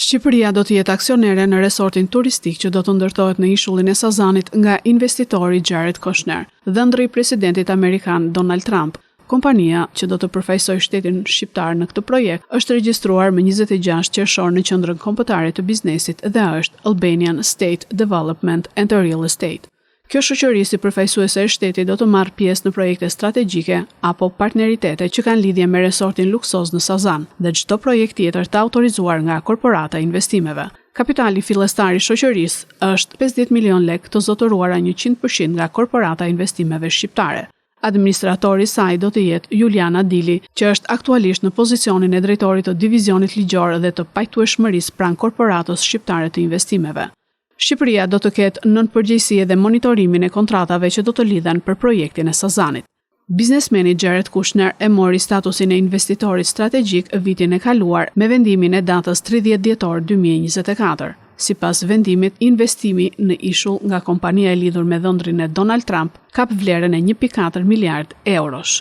Shqipëria do të jetë aksionere në resortin turistik që do të ndërtohet në ishullin e Sazanit nga investitori Jared Kushner, dhëndri i presidentit amerikan Donald Trump. Kompania që do të përfaqësojë shtetin shqiptar në këtë projekt është regjistruar më 26 qershor në qendrën kombëtare të biznesit dhe është Albanian State Development and Real Estate. Kjo shoqëri si përfaqësuese e shtetit do të marrë pjesë në projekte strategjike apo partneritete që kanë lidhje me resortin luksoz në Sazan dhe çdo projekt tjetër të autorizuar nga korporata e investimeve. Kapitali fillestar i shoqërisë është 50 milion lekë të zotëruara 100% nga korporata e investimeve shqiptare. Administratori i saj do të jetë Juliana Dili, që është aktualisht në pozicionin e drejtorit të divizionit ligjor dhe të pajtueshmërisë pranë korporatës shqiptare të investimeve. Shqipëria do të ketë nënpërgjegjësi dhe monitorimin e kontratave që do të lidhen për projektin e Sazanit. Biznesmeni Jared Kushner e mori statusin e investitorit strategjik vitin e kaluar me vendimin e datës 30 dhjetor 2024. Sipas vendimit, investimi në ishull nga kompania e lidhur me dhëndrin e Donald Trump kap vlerën e 1.4 miliard eurosh.